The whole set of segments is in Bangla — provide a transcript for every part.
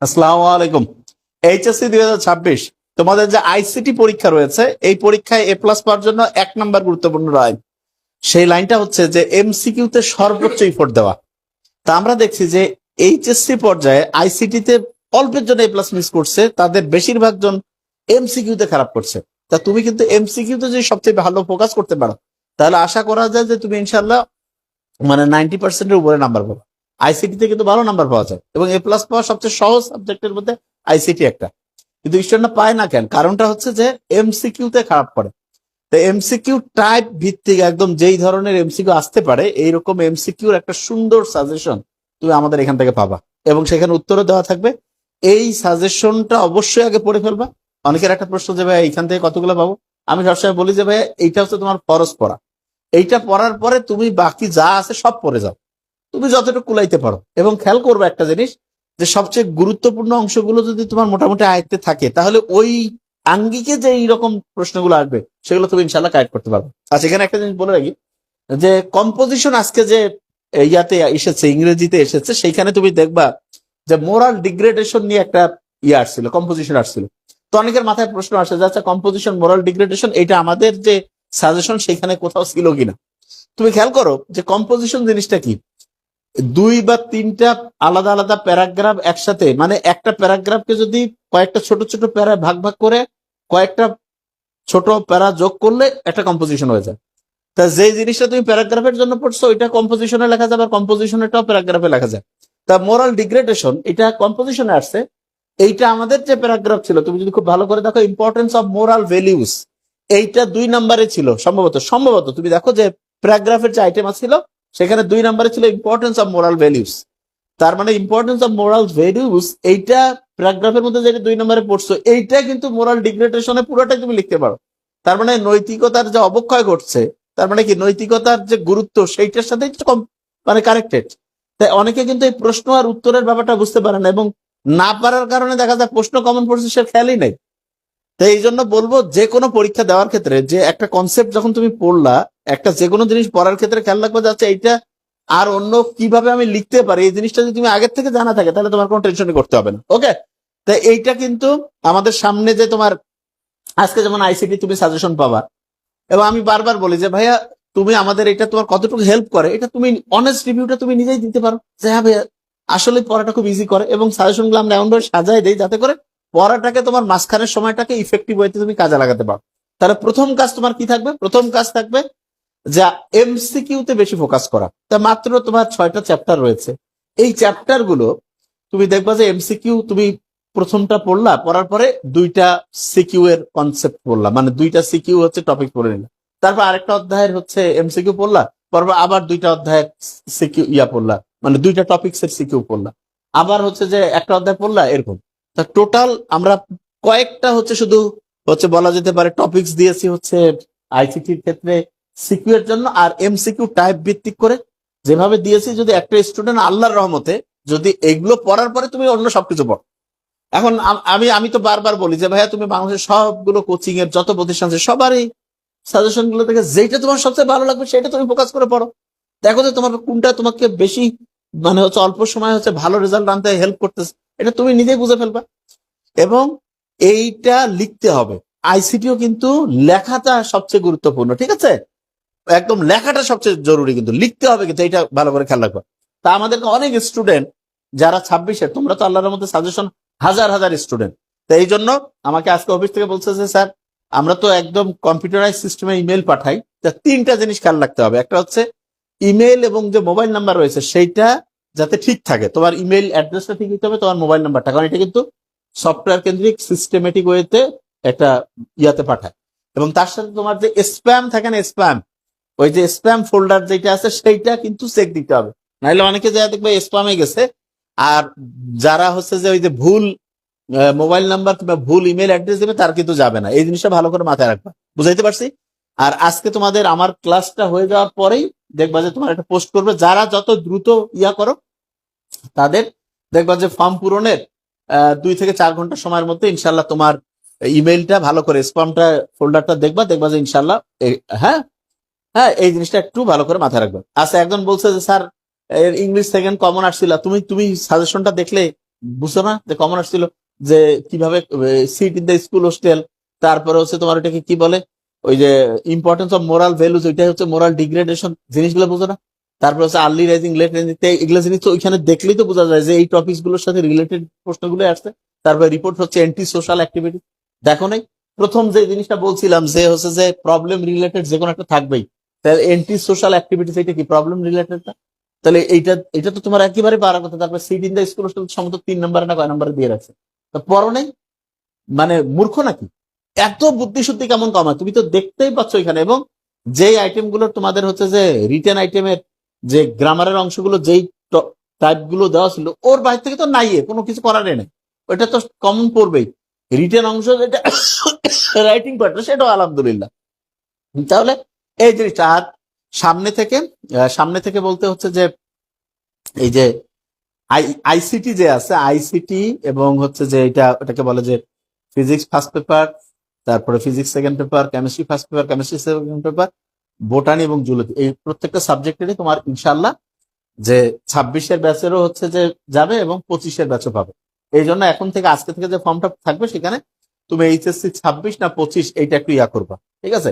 আসসালামু আলাইকুম। এইচএসসি 2026 তোমাদের যে আইসিটি পরীক্ষা রয়েছে, এই পরীক্ষায় এ প্লাস পাওয়ার জন্য 1 নাম্বার গুরুত্বপূর্ণ লাইন, সেই লাইনটা হচ্ছে যে এমসিকিউ তে সর্বোচ্চ ইফোর্ট দেওয়া। তা আমরা দেখছি যে এইচএসসি পর্যায়ে আইসিটি তে অল্পের জন্য এ প্লাস মিস করছে, তাদের বেশিরভাগ জন এমসিকিউ তে খারাপ করছে। তা তুমি কিন্তু এমসিকিউ তে যদি সবচেয়ে ভালো ফোকাস করতে পারো, তাহলে আশা করা যায় যে তুমি ইনশাল্লাহ মানে 90%-এর উপরে নাম্বার পাবো। আইসিটি তে কিন্তু ভালো নাম্বার পাওয়া যায়, এবং এ প্লাস পাওয়া সবচেয়ে সহজ সাবজেক্টের মধ্যে আইসিটি একটা। কিন্তু স্টুডেন্টরা পায় না কেন? কারণটা হচ্ছে যে এমসিকিউ তে খারাপ করে। তো এমসিকিউ টাইপ ভিত্তিক একদম যেই ধরনের এমসিকিউ আসতে পারে, এইরকম এমসিকিউর একটা সুন্দর সাজেশন তুমি আমাদের এখান থেকে পাবা, এবং সেখানে উত্তরও দেওয়া থাকবে। এই সাজেশনটা অবশ্যই আগে পড়ে ফেলবা। অনেকের একটা প্রশ্ন যে ভাই এইখান থেকে কতগুলো পাবো, আমি সবসময় বলি যে ভাই এইটা হচ্ছে তোমার ফরজ পড়া। এইটা পড়ার পরে তুমি বাকি যা আছে সব পড়ে যাও, তুমি যতটুকু কুলাইতে পারো। এবং খেয়াল করবে একটা জিনিস, যে সবচেয়ে গুরুত্বপূর্ণ অংশগুলো যদি তোমার মোটামুটি আয়ত্তে থাকে, তাহলে ওই আঙ্গিকে যে এইরকম প্রশ্নগুলো আসবে সেগুলো তুমি ইনশাল্লাহ কারেক্ট করতে পারবে। আচ্ছা, এখানে একটা জিনিস বলে রাখি, যে কম্পোজিশন আজকে যে ইয়াতে এসেছে, ইংরেজিতে এসেছে, সেইখানে তুমি দেখবা যে মোরাল ডিগ্রেডেশন নিয়ে একটা আসছিল, কম্পোজিশন আসছিল। তো অনেকের মাথায় প্রশ্ন আসে যে আচ্ছা, কম্পোজিশন মোরাল ডিগ্রেডেশন এটা আমাদের যে সাজেশন সেখানে কোথাও ছিল কিনা। তুমি খেয়াল করো যে কম্পোজিশন জিনিসটা কি। 2 বা 3টা আলাদা আলাদা প্যারাগ্রাফ একসাথে, মানে একটা প্যারাগ্রাফকে যদি কয়েকটা ছোট ছোট প্যারা ভাগ ভাগ করে কয়েকটা ছোট প্যারা যোগ করলে একটা কম্পোজিশন হয়ে যায়। তা যে জিনিসটা তুমি প্যারাগ্রাফের জন্য পড়ছো, ওইটা কম্পোজিশনে লেখা যাবে, আর কম্পোজিশনেরটাও প্যারাগ্রাফে লেখা যায়। তা মোরাল ডিগ্রেডেশন এটা কম্পোজিশনে আসছে। এইটা আমাদের যে প্যারাগ্রাফ ছিল, তুমি যদি খুব ভালো করে দেখো, ইম্পর্টেন্স অফ মোরাল ভ্যালিউস, এইটা 2 নম্বরে ছিল সম্ভবত। তুমি দেখো যে প্যারাগ্রাফের যে আইটেম ছিল, সেখানে 2 নম্বরে ছিল ইম্পর্টেন্স অফ মোরাল ভ্যালিউস। তার মানে ইম্পর্টেন্স অফ মোরাল ভ্যালিউস, এইটা প্যারাগ্রাফের মধ্যে যেটা 2 নম্বরে পড়ছো, এইটা কিন্তু মোরাল ডিগ্রেডেশনে পুরোটাই তুমি লিখতে পারো। তার মানে নৈতিকতার যে অবক্ষয় ঘটছে, তার মানে কি নৈতিকতার যে গুরুত্ব সেইটার সাথে মানে কানেক্টেড। তাই অনেকে কিন্তু এই প্রশ্ন আর উত্তরের ব্যাপারটা বুঝতে পারে না, এবং না পারার কারণে দেখা যায় প্রশ্ন কমন পড়ছে সে খেয়ালই নাই। তাই এই জন্য বলবো, যে কোনো পরীক্ষা দেওয়ার ক্ষেত্রে যে একটা কনসেপ্ট যখন তুমি পড়লা, একটা যে কোনো জিনিস পড়ার ক্ষেত্রে খেয়াল রাখবে যাচ্ছে এইটা আর অন্য কিভাবে আমি লিখতে পারি, এই জিনিসটা যদি তুমি আগের থেকে জানা থাকে, তাহলে তোমার কোনো টেনশনই করতে হবে না। ওকে, তাই এইটা কিন্তু আমাদের সামনে যে তোমার আজকে যেমন আইসিটি তুমি সাজেশন পাবা, এবং আমি বারবার বলি যে ভাইয়া তুমি আমাদের এটা তোমার কতটুকু হেল্প করে, এটা তুমি অনেস্ট রিভিউটা তুমি নিজেই দিতে পারো যে হ্যাঁ ভাইয়া আসলে পড়াটা খুব ইজি করে, এবং সাজেশন গুলো আমরা এমনভাবে সাজাই দেই যাতে করে পড়াটাকে তোমার মাঝখানের সময়টাকে ইফেক্টিভ ওয়েতে তুমি কাজে লাগাতে পারো। তাহলে প্রথম কাজ তোমার কি থাকবে? প্রথম কাজ থাকবে যা এমসিকিউ তে বেশি ফোকাস করা। তা মাত্র তোমার 6টা চ্যাপ্টার রয়েছে, এই চ্যাপ্টার গুলো তুমি দেখবা যে এমসিকিউ তুমি প্রথমটা পড়লা, পড়ার পরে 2টা সিকিউ এর কনসেপ্ট পড়লা, মানে 2টা সিকিউ হচ্ছে টপিক পড়ে নিলা। তারপর আরেকটা অধ্যায়ের হচ্ছে এমসিকিউ পড়লা, পরপর আবার 2টা অধ্যায়ের সিকিউ পড়লা, মানে 2টা টপিক্স এর সিকিউ পড়লা, আবার হচ্ছে যে একটা অধ্যায় পড়লা, এরকম। তা টোটাল আমরা কয়েকটা হচ্ছে শুধু হচ্ছে বলা যেতে পারে টপিক্স দিয়েছি হচ্ছে আইসিটির ক্ষেত্রে সিকিউ এর জন্য, আর এমসিকিউ টাইপ ভিত্তিক করে যেভাবে দিয়েছি, যদি একটা স্টুডেন্ট আল্লাহর রহমতে যদি এগুলো পড়ার পরে তুমি অন্য সবকিছু পড়ো। এখন আমি আমি তো বারবার বলি যে ভাইয়া তুমি বাংলাদেশের সবগুলো কোচিং এর যত প্রতিষ্ঠান আছে সবারই সাজেশন গুলো থেকে যেটা তোমার সবচেয়ে ভালো লাগবে সেটা তুমি ফোকাস করে পড়ো। দেখো যে তোমার কোনটা তোমাকে বেশি মানে হচ্ছে অল্প সময় হচ্ছে ভালো রেজাল্ট আনতে হেল্প করতেছে, এটা তুমি নিজেই বুঝে ফেলবা। এবং এইটা লিখতে হবে। আইসিটিও কিন্তু লেখাটা সবচেয়ে গুরুত্বপূর্ণ, ঠিক আছে? একদম লেখাটা সবচেয়ে জরুরি, কিন্তু লিখতে হবে, কিন্তু এটা ভালো করে খেয়াল রাখবা। তা আমাদেরকে অনেক স্টুডেন্ট যারা 26-এর, তোমরা তো আল্লাহর মধ্যে সাজেশন হাজার হাজার স্টুডেন্ট, তো এই জন্য আমাকে আজকে অফিস থেকে বলছে যে স্যার আমরা তো একদম কম্পিউটারাইজ সিস্টেমে ইমেল পাঠাই, তা 3টা জিনিস খেয়াল রাখতে হবে। একটা হচ্ছে ইমেল এবং যে মোবাইল নাম্বার রয়েছে সেইটা যাতে ঠিক থাকে, তোমার ইমেল অ্যাড্রেসটা ঠিক হতে হবে, তোমার মোবাইল নাম্বারটা, কারণ এটা কিন্তু সফটওয়্যার কেন্দ্রিক সিস্টেমেটিক ওয়েতে একটা ইয়াতে পাঠায়। এবং তার সাথে তোমার যে স্প্যাম থাকে না, স্প্যাম, ওই যে স্প্যাম ফোল্ডার যেটা আছে সেইটা কিন্তু চেক দিতে হবে, নাহলে অনেকে যা দেখবে স্প্যামে গেছে। আর যারা হচ্ছে যে ওই যে ভুল মোবাইল নাম্বার কিংবা ভুল ইমেল অ্যাড্রেস দেবে, তার কিন্তু যাবে না। এই জিনিসটা ভালো করে মাথায় রাখবা, বুঝাইতে পারছি? আর আজকে তোমাদের আমার ক্লাসটা হয়ে যাওয়ার পরেই দেখবা যে তোমার একটা পোস্ট করবে, যারা যত দ্রুত করো তাদের দেখবা যে ফর্ম পূরণের 2 থেকে 4 ঘন্টা সময়ের মধ্যে ইনশাল্লাহ তোমার ইমেলটা ভালো করে স্প্যামটা ফোল্ডারটা দেখবা, যে ইনশাল্লাহ হ্যাঁ হ্যাঁ এই জিনিসটা একটু ভালো করে মাথায় রাখবেন। আচ্ছা, একজন বলছে যে স্যার ইংলিশ সেকেন্ড কমন আসছিল, তুমি সাজেশনটা দেখলে বুঝছো না যে কমন আসছিল যে কিভাবে seat in the school hostel, তারপরে হচ্ছে তোমার ওটাকে কি বলে, ওই যে ইম্পর্টেন্স অফ মোরাল ভ্যালুজ, ওইটাই হচ্ছে মোরাল ডিগ্রেডেশন, জিনিসগুলো বুঝো না। তারপরে হচ্ছে আর্লি রাইজিং লেট রাইজিং, এগুলো জিনিস তো ওইখানে দেখলেই তো বোঝা যায় যে এই টপিকস গুলোর সাথে রিলেটেড প্রশ্নগুলো আসছে। তারপরে রিপোর্ট হচ্ছে অ্যান্টি সোশ্যাল অ্যাক্টিভিটি, দেখো নাই? প্রথম যে জিনিসটা বলছিলাম যে হচ্ছে যে প্রবলেম রিলেটেড যে কোনো একটা থাকবেই, তাহলে অ্যান্টি সোশ্যাল অ্যাক্টিভিটিস এটা কি প্রবলেম রিলেটেড? তাহলে এইটা এটা তো তোমার একেবারে পারার কথা। তারপরে seat in the school hostel সম্ভবত 3 নম্বরে না কয় নম্বরে দিয়ে রাখছে, তো পড়ো নাই? মানে মূর্খ নাকি? এত বুদ্ধিশুদ্ধি কেমন কমায়? তুমি তো দেখতেই পাচ্ছ এখানে। এবং যেই আইটেম গুলো তোমাদের হচ্ছে যে রিটেন আইটেমের যে গ্রামারের অংশগুলো যেই টাইপ গুলো দেওয়া ছিল, ওর বাইরে থেকে তো নাই, কোনো কিছু করার নেই, ওইটা তো কমন পড়বেই। রিটেন অংশ যেটা রাইটিং পার্টটা, সেটাও আলহামদুলিল্লাহ। তাহলে এই জিনিসটা। আর সামনে থেকে বলতে হচ্ছে যে এই যে আইসিটি যে আছে, আইসিটি এবং হচ্ছে যে এটাকে বলে যে ফিজিক্স ফার্স্ট পেপার, তারপরে physics second paper, chemistry first paper, chemistry second paper, botany এবং জুলজি, এই প্রত্যেকটা সাবজেক্টেরই তোমার ইনশাল্লাহ যে 26-এর ব্যাচেরও হচ্ছে যে যাবে এবং 25-এর ব্যাচও পাবে। এই জন্য এখন থেকে, আজকে থেকে যে ফর্মটা থাকবে সেখানে তুমি এইচএসসি 26 না 25 এইটা একটু করবা, ঠিক আছে?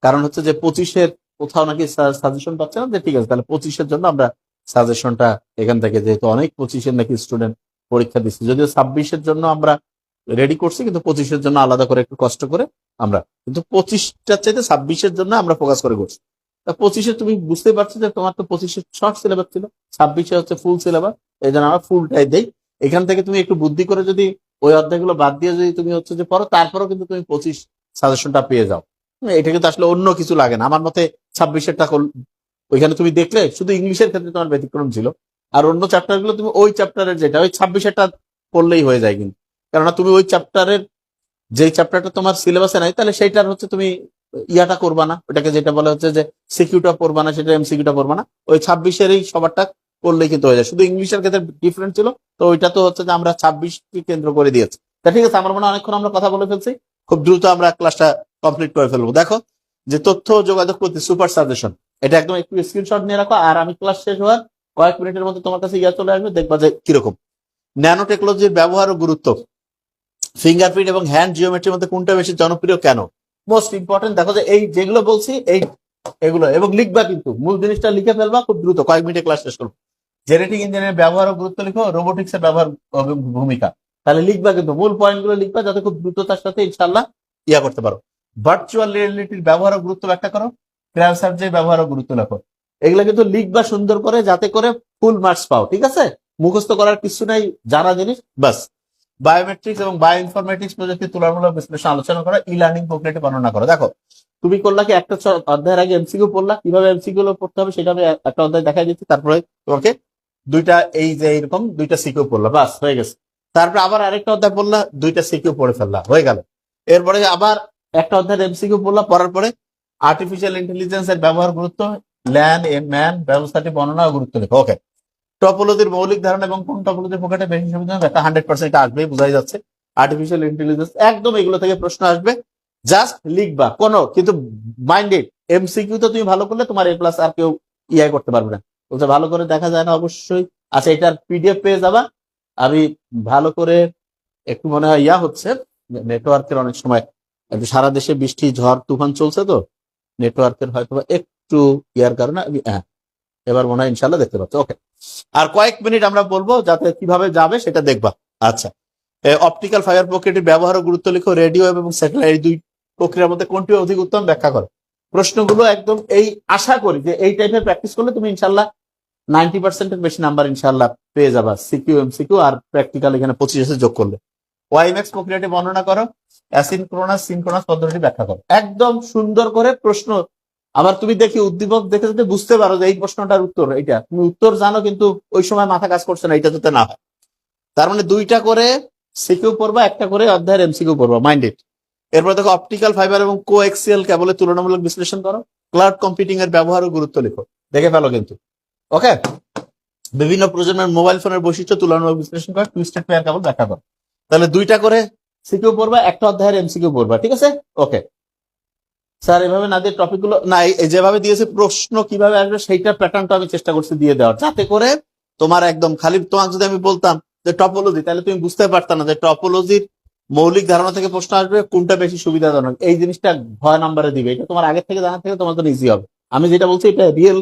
কারণ হচ্ছে যে 25-এর কোথাও নাকি সাজেশন পাচ্ছে না, যে ঠিক আছে তাহলে 25-এর জন্য আমরা সাজেশনটা এখান থেকে, যেহেতু অনেক 25-এর নাকি স্টুডেন্ট পরীক্ষা দিচ্ছে, যদিও 26-এর জন্য আমরা রেডি করছি, কিন্তু 25-এর জন্য আলাদা করে একটু কষ্ট করে আমরা, কিন্তু 25টার চাইতে 26-এর জন্য আমরা ফোকাস করে করছি। 25-এ তুমি বুঝতে পারছো যে তোমার তো 25-এ শর্ট সিলেবাস ছিল, 26-এ হচ্ছে ফুল সিলেবাস, এই জন্য আমরা ফুলটাই দেই। এখান থেকে তুমি একটু বুদ্ধি করে যদি ওই অধ্যায়গুলো বাদ দিয়ে যদি তুমি হচ্ছে যে পড়ো, তারপরেও কিন্তু তুমি 25 সাজেশনটা পেয়ে যাও। এটা কিন্তু আসলে অন্য কিছু লাগে না আমার মতে। 26-এরটা ওইখানে তুমি দেখলে শুধু ইংলিশের ক্ষেত্রে তোমার ব্যতিক্রম ছিল, আর অন্য চ্যাপ্টার গুলো তুমি ওই চ্যাপ্টারের যেটা ওই 26-এরটা পড়লেই হয়ে যায় কিন্তু। কেননা তুমি ওই চ্যাপ্টারের যে চ্যাপ্টারটা তোমার সিলেবাসে নাই, তাহলে সেইটার হচ্ছে তুমি ইয়াটা করবা না, ওটাকে যেটা বলে হচ্ছে যে সিকিউটা পড়বা না, সেটা এমসিকিউটা পড়বা না, ওই 26-এরই সবারটা করলেই কিন্তু হয়ে যায়। শুধু ইংলিশের ক্ষেত্রে ডিফারেন্ট ছিল, তো ওইটা তো হচ্ছে যে আমরা 26কে কেন্দ্র করে দিয়েছি। তা ঠিক আছে, আমার মনে হয় অনেকক্ষণ আমরা কথা বলে ফেলছি, খুব দ্রুত আমরা ক্লাসটা কমপ্লিট করে ফেলবো। দেখো যে তথ্য ও যোগাযোগ করতে সুপার সাজেশন, এটা একদম একটু স্ক্রিনশট নিয়ে রাখো, আর আমি ক্লাস শেষ হওয়ার কয়েক মিনিটের মধ্যে তোমার কাছে চলে আসবে, দেখবা যে কিরকম। ন্যানো টেকনোলজির ব্যবহার ও গুরুত্ব, ফিঙ্গারপ্রিন্ট এবং হ্যান্ড জিওমেট্রির মধ্যে কোনটা বেশি জনপ্রিয়, কেন? মোস্ট ইম্পর্টেন্ট, দেখো যে এই যেগুলো বলছি এগুলো, এবং লিখবা, কিন্তু মূল জিনিসটা লিখে ফেলবা খুব দ্রুত, কয়েক মিনিটে ক্লাস শেষ করবো। জেনেটিক ইঞ্জিনিয়ারিং ব্যবহার ও গুরুত্ব লিখো, রোবোটিক্স এর ব্যবহার ভূমিকা, তাহলে লিখবা, কিন্তু মূল পয়েন্ট গুলো লিখবা যাতে খুব দ্রুততার সাথে ইনশাল্লাহ করতে পারো। ভার্চুয়াল রিয়েলিটির ব্যবহার ও গুরুত্ব ব্যাখ্যা করো, ক্রায়ো সার্জারির ব্যবহার ও গুরুত্ব লেখো। এগুলা কিন্তু লিখবা সুন্দর করে, যাতে করে ফুল মার্কস পাও, ঠিক আছে? মুখস্থ করার কিছু নাই, জানা জিনিস বাস। বায়োমেট্রিক্স এবং বায়ো ইনফরমেটিক্স প্রযুক্তির তুলনামূলক বিশ্লেষণ আলোচনা করা, ই লার্নিং প্রক্রিয়াটি বর্ণনা করো। দেখো তুমি করলা কি, একটা অধ্যায়ের আগে এমসিকিউ পড়লা, কিভাবে এমসিকিউ পড়তে হবে সেটা আমি একটা অধ্যায় দেখাই দিচ্ছি, তারপরে তোমাকে দুইটা এই যে এইরকম দুইটা সিকিউ পড়লা, বাস হয়ে গেছে। তারপরে আবার আরেকটা অধ্যায় পড়লা, দুইটা সিকিউ পড়ে ফেললা, হয়ে গেল। এরপরে আবার একটা অধ্যায়ের এমসিকিউ পড়লা, পড়ার পরে আর্টিফিশিয়াল ইন্টেলিজেন্স এর ব্যবহার গুরুত্ব, ল্যান্ড এন্ড ম্যান ব্যবস্থাটি বর্ণনা ও গুরুত্ব লেখো। ওকে, টপোলজির মৌলিক ধারণা এবং কোন টপোলজির পকেটে বেশি সুবিধা, একটা 100% আসবে, বোঝাই যাচ্ছে। আর্টিফিশিয়াল ইন্টেলিজেন্স একদম এগুলো থেকে প্রশ্ন আসবে, জাস্ট লিখবা, কোনো কিন্তু মাইন্ডেড। এমসিকিউ তো তুমি ভালো করলে তোমার এ প্লাস আর কেউ করতে পারবে না, বলতে ভালো করে দেখা যায় না অবশ্যই। আচ্ছা, এটার পিডিএফ পেয়ে যাবা। আমি ভালো করে একটু মনে হয় হচ্ছে নেটওয়ার্কের অনেক সময়, একটু সারা দেশে বৃষ্টি ঝড় তুফান চলছে, তো নেটওয়ার্কের হয়তো একটু কারণে হ্যাঁ, এবার মনে হয় ইনশাল্লাহ দেখতে পাচ্ছ। ওকে, আর কয়েক মিনিট আমরা বলবো যাতে কিভাবে যাবে সেটা দেখবা। আচ্ছা, অপটিক্যাল ফাইবার প্রক্রিয়াটির ব্যবহার ও গুরুত্ব লিখো, রেডিও এবং স্যাটেলাইট দুই প্রক্রিয়ার মধ্যে কোনটি অধিক উত্তম ব্যাখ্যা করো। প্রশ্নগুলো একদম এই আশা করি যে এই টাইপের প্র্যাকটিস করলে তুমি ইনশাল্লাহ 90%-এর বেশি নাম্বার ইনশাল্লাহ পেয়ে যাবা, সিকিউ এমসিকিউ আর প্র্যাকটিক্যাল এখানে 25 যোগ করলে। ওয়াইম্যাক্স প্রক্রিয়াটি বর্ণনা করো, অ্যাসিনক্রোনাস সিনক্রোনাস পদ্ধতি ব্যাখ্যা করো। একদম সুন্দর করে প্রশ্ন। আবার তুমি দেখি উদ্দীপক দেখে যদি বুঝতে পারো যে এই প্রশ্নটার উত্তর এইটা, তুমি উত্তর জানো কিন্তু ওই সময় মাথা কাজ করছে না, এটা যাতে না হয়। তার মানে দুইটা করে সিকিউ পড়বা, একটা করে অধ্যায়ের এমসিকিউ পড়বা, মাইন্ডেড। এরপর দেখো অপটিক্যাল ফাইবার এবং কোএক্সিয়াল কেবলের তুলনামূলক বিশ্লেষণ করো, ক্লাউড কম্পিউটিং এর ব্যবহার ও গুরুত্ব লিখো, দেখে ফেলো কিন্তু। ওকে, বিভিন্ন প্রজন্মের মোবাইল ফোনের বৈশিষ্ট্য তুলনামূলক বিশ্লেষণ করো, টুইস্টেড পেয়ার কেবল ব্যাখ্যা করো। তাহলে দুইটা করে সিকিউ পড়বা, একটা অধ্যায়ের এমসিকিউ পড়বা, ঠিক আছে? ওকে স্যার, এভাবে না দিয়ে টপিক গুলো না, যেভাবে দিয়েছে প্রশ্ন কিভাবে আসবে সেইটার প্যাটার্নটা আমি চেষ্টা করছি দিয়ে দেওয়ার, যাতে করে তোমার একদম খালি, তোমাকে যদি আমি বলতাম যে টপোলজি, তাহলে তুমি বুঝতে পারতা না যে টপোলজির মৌলিক ধারণা থেকে প্রশ্ন আসবে, কোনটা বেশি সুবিধাজনক, এই জিনিসটা ভয় নাম্বারে দিবে। এটা তোমার আগে থেকে জানা থেকে তোমার জন্য ইজি হবে। আমি যেটা বলছি এটা রিয়েল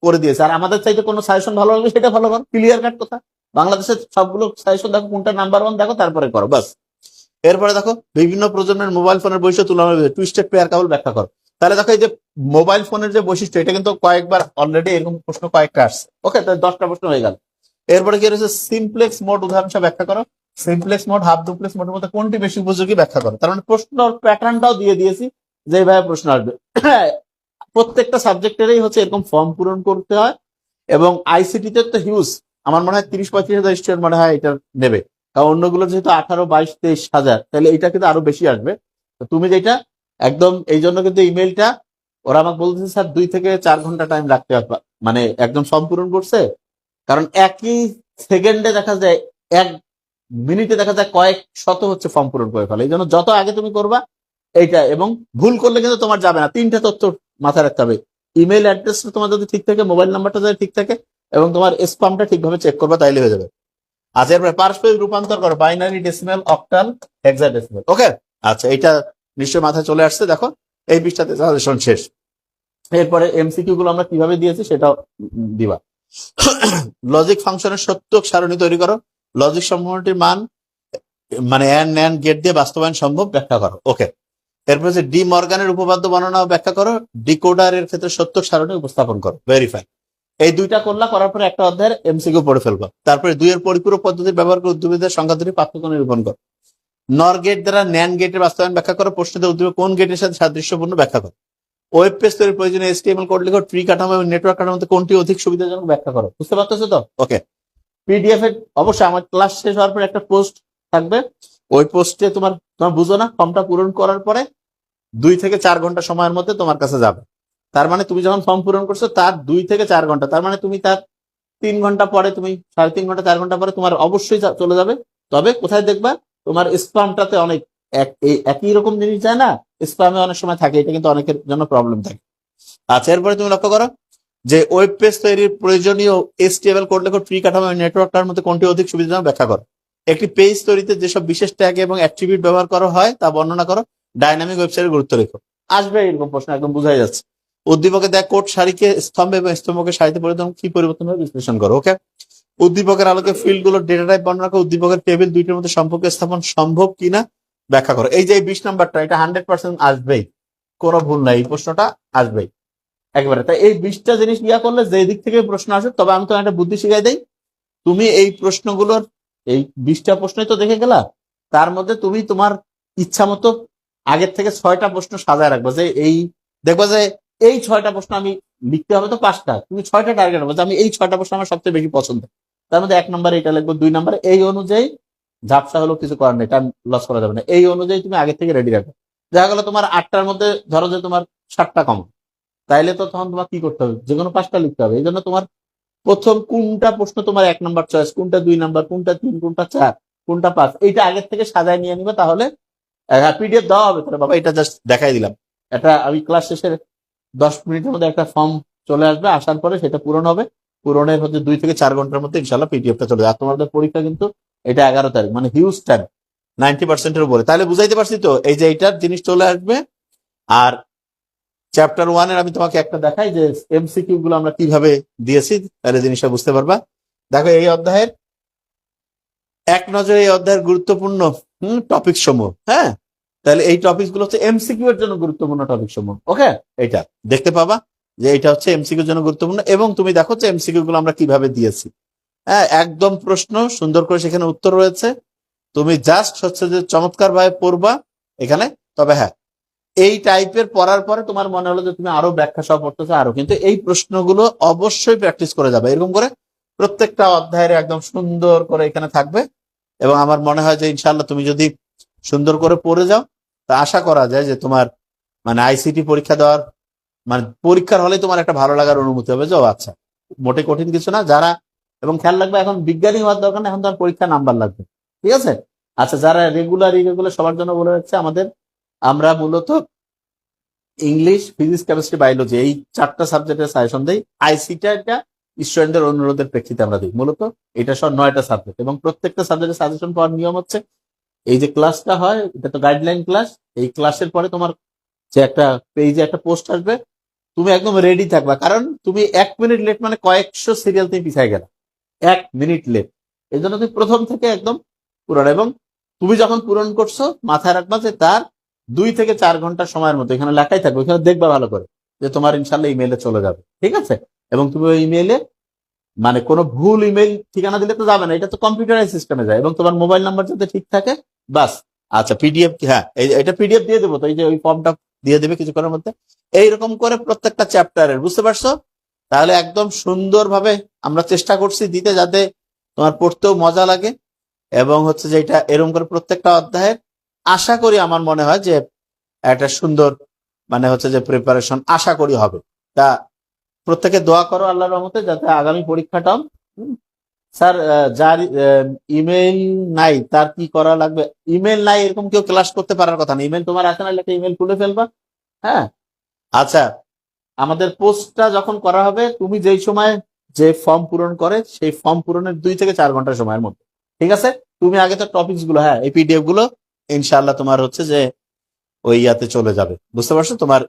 করে দিয়েছে। আর আমাদের চাইতে কোনো সাজেশন ভালো লাগবে সেটা ভালো করো, ক্লিয়ার কাট কথা। বাংলাদেশের সবগুলো সাজেশন দেখো, কোনটা নাম্বার ওয়ান দেখো, তারপরে করো বাস। এরপরে দেখো বিভিন্ন প্রজন্মের মোবাইল ফোনের বৈশিষ্ট্য তুলনা টুইস্টেড পেয়ার কেবল ব্যাখ্যা করো। তাহলে দেখো এই যে মোবাইল ফোনের যে বৈশিষ্ট্য, এটা কিন্তু কয়েকবার অলরেডি এরকম প্রশ্ন কয়েকটা আসছে। ওকে, তাহলে 10টা প্রশ্ন হয়ে গেল। এরপরে কি রয়েছে, সিমপ্লেক্স মোড উদাহরণ সহ ব্যাখ্যা করো। সিমপ্লেক্স মোড হাফ ডুপ্লেক্স মোডের মধ্যে কোনটি বেশি উপযোগী ব্যাখ্যা করো। তার মানে প্রশ্ন প্যাটার্নটাও দিয়ে দিয়েছি যে এইভাবে প্রশ্ন আসবে। প্রত্যেকটা সাবজেক্টেরই হচ্ছে এরকম ফর্ম পূরণ করতে হয়। এবং আইসিটি তে তো হিউজ, আমার মনে হয় 30-35 হাজার স্টুডেন্ট মনে হয় এটা নেবে। কারণ অন্যগুলো যেহেতু 18, 22, 23 হাজার, তাহলে এটা কিন্তু আরো বেশি আসবে। তো তুমি যেটা একদম, এই জন্য কিন্তু ইমেলটা ওরা আমাকে বলতেছে স্যার 2 থেকে 4 ঘন্টা টাইম রাখতে হবে, মানে একদম ফর্ম পূরণ করছে। কারণ একই সেকেন্ডে দেখা যায়, 1 মিনিটে দেখা যায় কয়েক শত হচ্ছে ফর্ম পূরণ করে ফেলে। এই জন্য যত আগে তুমি করবা এইটা, এবং ভুল করলে কিন্তু তোমার যাবে না। 3টা তথ্য মাথায় রাখতে হবে। ইমেল অ্যাড্রেসটা তোমার যদি ঠিক থাকে, মোবাইল নাম্বারটা যদি ঠিক থাকে, এবং তোমার স্প্যামটা ঠিকভাবে চেক করবা, তাইলে হয়ে যাবে। আচ্ছা, এরপরে পারস্পরিক রূপান্তর করো, বাইনারি, ডেসিমাল, অক্টাল, হেক্সাডেসিমাল। ওকে, আচ্ছা, এটা নিশ্চয়ই মাথায় চলে আসছে। দেখো এই পৃষ্ঠাতে সাজেশন শেষ। এরপরে এমসিকিউ গুলো আমরা কিভাবে দিয়েছি সেটাও দিবা। লজিক ফাংশনের সত্যক সারণী তৈরি করো। লজিক সম্ভাবনাটির মান, মানে অ্যান্ড গেট দিয়ে বাস্তবায়ন সম্ভব ব্যাখ্যা করো। ওকে, এরপর হচ্ছে ডি মর্গানের উপপাদ্য বর্ণনা ও ব্যাখ্যা করো। ডিকোডারের ক্ষেত্রে সত্যক সারণী উপস্থাপন করো, ভেরিফাই। এই দুইটা করার পরে একটা অধ্যায়ের এমসিকিউ পড়ে ফেলবা। তারপরে 2 এর পরিপূরক পদ্ধতি ব্যবহার করে উদ্ভিদের সংখ্যা দুটি পার্থক্য নিরূপণ করো। নর গেট দ্বারা ন্যান গেটের বাস্তবায়ন ব্যাখ্যা করো। প্রশ্নতে উদ্ভিদ কোন গেটের সাথে সাদৃশ্যপূর্ণ ব্যাখ্যা করো। ওয়েব পেজ তৈরির প্রয়োজনীয় HTML কোড লেখো। ট্রি কাঠামো এবং নেটওয়ার্ক কাঠামোতে কোনটি অধিক সুবিধাজনক ব্যাখ্যা করো। বুঝতে পারতেছো তো? ওকে, পিডিএফ এর অবশ্যই আমার ক্লাস শেষ হওয়ার পরে একটা পোস্ট থাকবে। ওই পোস্টে তোমার বুঝো না, ফর্মটা পূরণ করার পরে 2 থেকে 4 ঘন্টা সময়ের মধ্যে তোমার কাছে যাবে। তার মানে তুমি যখন ফর্ম পূরণ করছো তার 2 থেকে 4 ঘন্টা, তার মানে তুমি তার 3 ঘন্টা পরে, তুমি 3.5 ঘন্টা 4 ঘন্টা পরে তোমার অবশ্যই চলে যাবে। তবে কোথায় দেখবা, তোমার স্প্যামটাতে অনেক একই রকম জিনিস যায় না, স্প্যামে অনেক সময় থাকে, এটা কিন্তু অনেকের জন্য প্রবলেম থাকে। আচ্ছা, এরপরে তুমি লক্ষ্য করো যে ওয়েব পেজ তৈরির প্রয়োজনীয় HTML কোড লেখো। ট্রি কাঠামো এবং নেটওয়ার্কটার মধ্যে কোনটি অধিক সুবিধাজনক ব্যাখ্যা করো। একটি পেজ তৈরিতে যেসব বিশেষ ট্যাগ এবং অ্যাট্রিবিউট ব্যবহার করা হয় তা বর্ণনা করো। ডাইনামিক ওয়েবসাইটের গুরুত্ব লেখো। আসবে এরকম প্রশ্ন, একদম বোঝাই যাচ্ছে। উদ্দীপকে দেখ কোড সারিকে স্তম্ভে এবং স্তম্ভকে সারিতে পরিবর্তন কি পরিবর্তন হবে বিশ্লেষণ করো। ওকে, উদ্দীপকের আলোকে ফিল্ড গুলো ডেটা টাইপ বর্ণনা করো। উদ্দীপকের টেবিল দুইটির মধ্যে সম্পর্ক স্থাপন সম্ভব কিনা ব্যাখ্যা করো। এই যে 20 নাম্বারটা, এটা 100% আসবেই, কোনো ভুল নাই, এই প্রশ্নটা আসবেই একেবারে। তাই এই 20টা জিনিস ইয়া করলে যে দিক থেকে প্রশ্ন আসে, তবে আমি তো একটা বুদ্ধি শিখাই দেই। তুমি এই প্রশ্নগুলোর, এই 20টা প্রশ্নই তো দেখে গেলা, তার মধ্যে তুমি তোমার ইচ্ছা মতো আগের থেকে 6টা প্রশ্ন সাজায় রাখবো। যে এই দেখবো যে এই 6টা প্রশ্ন আমি লিখতে হবে তো 5টা, তুমি 6টা টার্গেট হবে যে আমি এই 6টা প্রশ্ন আমার সবচেয়ে বেশি পছন্দ। তার মধ্যে 1 নম্বরে এটা লিখবো, 2 নম্বরে এই অনুযায়ী, ঝাপসা হলো কিছু করার নেই, টাইম লস করা যাবে না, এই অনুযায়ী তুমি আগে থেকে রেডি রাখো। দেখা গেলো তোমার 8টার মধ্যে ধরো যে তোমার 7টা কম, তাইলে তো তখন তোমার কি করতে হবে, যে কোনো 5টা লিখতে হবে। এই জন্য তোমার প্রথম কোনটা প্রশ্ন তোমার 1 নম্বর চয়েস, কোনটা 2 নম্বর, কোনটা 3, কোনটা 4, কোনটা 5, এইটা আগের থেকে সাজায় নিয়ে নিবে। তাহলে পিডিএফ দেওয়া হবে তোরা বাবা, এটা জাস্ট দেখাই দিলাম। এটা আমি ক্লাস শেষের 10 মিনিটের মধ্যে একটা ফর্ম চলে আসবে, আসার পরে সেটা পূরণ হবে। পূরণের হচ্ছে 2 থেকে 4 ঘন্টার মধ্যে ইনশাল্লাহ পিডিএফটা চলে যাবে। আর তোমাদের পরীক্ষা কিন্তু এটা 11 তারিখ, মানে হিউজ টাইম, 90%-এর উপরে। তাহলে বুঝাইতে পারছি তো, এই যে এইটার জিনিস চলে আসবে। আর চ্যাপ্টার 1-এর আমি তোমাকে একটা দেখাই যে এমসিকিউ গুলো আমরা কিভাবে দিয়েছি, তাহলে জিনিসটা বুঝতে পারবা। দেখো এই অধ্যায়ের এক নজরে এই অধ্যায়ের গুরুত্বপূর্ণ টপিক সমূহ। হ্যাঁ, তাহলে এই টপিক গুলো হচ্ছে এমসিকিউ এর জন্য গুরুত্বপূর্ণ টপিক সমূহ। ওকে, এইটা দেখতে পাবা যে এটা হচ্ছে এমসিকিউ এর জন্য গুরুত্বপূর্ণ। এবং তুমি দেখো যে এমসিকিউ গুলো আমরা কিভাবে দিয়েছি। হ্যাঁ, একদম প্রশ্ন সুন্দর করে সেখানে উত্তর রয়েছে, তুমি জাস্ট হচ্ছে যে চমৎকার ভাবে পড়বা এখানে। তবে হ্যাঁ, এই টাইপের পড়ার পরে তোমার মনে হলো যে তুমি আরো ব্যাখ্যা সহ পড়তেছো, আরো কিন্তু এই প্রশ্নগুলো অবশ্যই প্র্যাকটিস করে যাবে। এরকম করে প্রত্যেকটা অধ্যায়ের একদম সুন্দর করে এখানে থাকবে। এবং আমার মনে হয় যে ইনশাল্লাহ তুমি যদি সুন্দর করে পড়ে যাও, তা আশা করা যায় যে তোমার মানে আইসিটি পরীক্ষা দেওয়ার, মানে পরীক্ষার হলে তোমার একটা ভালো লাগার অনুভূতি হবে যে ও আচ্ছা, মোটে কঠিন কিছু না। যারা, এবং খেয়াল রাখবে এখন বিজ্ঞানী হওয়ার দরকার না, এখন তোমার পরীক্ষা নাম্বার লাগবে, ঠিক আছে? আচ্ছা, যারা রেগুলার ইরেগুলার সবার জন্য বলে রাখছে, আমরা মূলত ইংলিশ, ফিজিক্স, কেমিস্ট্রি, বায়োলজি এই 4টা সাবজেক্টের সাজেশন দেই। আইসিটা স্টুডেন্টদের অনুরোধের প্রেক্ষিতে আমরা দিই। মূলত এটা সব 9টা সাবজেক্ট, এবং প্রত্যেকটা সাবজেক্টের সাজেশন পাওয়ার নিয়ম হচ্ছে এই যে ক্লাসটা হয় এটা তো গাইডলাইন ক্লাস, এই ক্লাসের পরে তোমার যে একটা পেজে একটা পোস্ট আসবে, তুমি একদম রেডি থাকবা, কারণ তুমি 1 মিনিট লেট মানে কয়েকশো সিরিয়াল তুমি পিছায় গেলা, 1 মিনিট লেট। এই জন্য তুমি প্রথম থেকে একদম পূরণ, এবং তুমি যখন পূরণ করছো মাথায় রাখবা যে তার 2 থেকে 4 ঘন্টা সময়ের মতো এখানে লেখাই থাকবে, ওখানে দেখবা ভালো করে যে তোমার ইনশাল্লাহ ইমেইলে চলে যাবে, ঠিক আছে? এবং তুমি ওই ইমেইলে মানে কোনো ভুল ইমেইল ঠিকানা দিলে তো যাবে না, এটা তো কম্পিউটারাইজ সিস্টেমে যায়, এবং তোমার মোবাইল নাম্বার যাতে ঠিক থাকে বাস। আচ্ছা পিডিএফ, হ্যাঁ এটা পিডিএফ দিয়ে দেবো, তো এই যে ওই ফর্মটা দিয়ে দেবে কিছুক্ষণের মধ্যে। এইরকম করে প্রত্যেকটা চ্যাপ্টারের, বুঝতে পারছো? তাহলে একদম সুন্দরভাবে আমরা চেষ্টা করছি দিতে, যাতে তোমার পড়তেও মজা লাগে, এবং হচ্ছে যে এটা এরকম করে প্রত্যেকটা অধ্যায়ের আশা করি, আমার মনে হয় যে একটা সুন্দর মানে হচ্ছে যে প্রিপারেশন আশা করি হবে। তা প্রত্যেকে দোয়া করো আল্লাহর রহমতে যাতে আগামী পরীক্ষাটাও স্যার যার ইমেল নাই তার কি করা লাগবে? ইমেল নাই এরকম কেউ ক্লাস করতে পারার কথা না, ইমেল তোমার আছে না, লেখা ইমেল খুলে ফেলবা। হ্যাঁ, আচ্ছা, আমাদের পোস্টটা যখন করা হবে তুমি যেই সময় যে ফর্ম পূরণ করে সেই ফর্ম পূরণের 2 থেকে 4 ঘন্টা সময়ের মধ্যে, ঠিক আছে? তুমি আগে তো টপিকস গুলো, হ্যাঁ এই পিডিএফ গুলো ইনশাআল্লাহ তোমার হচ্ছে যে ওই ইয়াতে চলে যাবে, বুঝতে পারছো? তোমার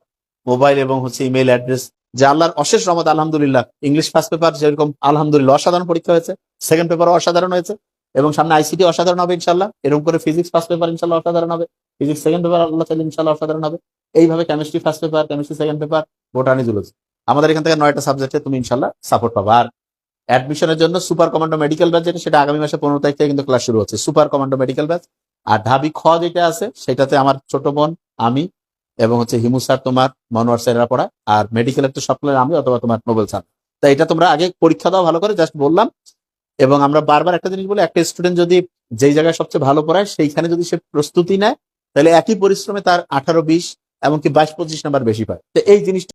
মোবাইল এবং হচ্ছে ইমেল অ্যাড্রেস। যে আল্লাহর অশেষ রহমত, আলহামদুলিল্লাহ ইংলিশ ফার্স্ট পেপার যেরকম আলহামদুলিল্লাহ অসাধারণ পরীক্ষা হয়েছে, সেকেন্ড পেপারও অসাধারণ হয়েছে, এবং সামনে আইসিটি অসাধারণ হবে ইনশাল্লাহ। এরকম করে ফিজিক্স ফার্স্ট পেপার ইনশাল্লাহ অসাধারণ হবে, ফিজিক্স সেকেন্ড পেপার আল্লাহ চাইলে ইনশাল্লাহ অসাধারণ হবে। এইভাবে chemistry first paper, chemistry second paper, botany, zoology, আমাদের এখান থেকে 9টা সাবজেক্টে তুমি ইনশাল্লাহ সাপোর্ট পাবা। আর অ্যাডমিশনের জন্য সুপার কমান্ডো মেডিকেল ব্যাচ যেটা, সেটা আগামী মাসে 15 তারিখ থেকে কিন্তু ক্লাস শুরু হচ্ছে, সুপার কমান্ডো মেডিকেল ব্যাচ। আর ঢাবি খ যেটা আছে সেটাতে আমার ছোট বোন, আমি এবং হচ্ছে হিমু স্যার, তোমার মনোয়ার স্যারেরা পড়া, আর মেডিকেলের তো সপ্লাই আমি অথবা তোমার নোবেল স্যার। তাই এটা তোমরা আগে পরীক্ষা দাও ভালো করে, জাস্ট বললাম। এবং আমরা বারবার একটা জিনিস বলি, একটা স্টুডেন্ট যদি যেই জায়গায় সবচেয়ে ভালো পড়ায় সেইখানে যদি সে প্রস্তুতি নেয়, তাহলে একই পরিশ্রমে তার 18, 20 এমনকি 22, 25 নাম্বার বেশি পায়। তো এই জিনিসটা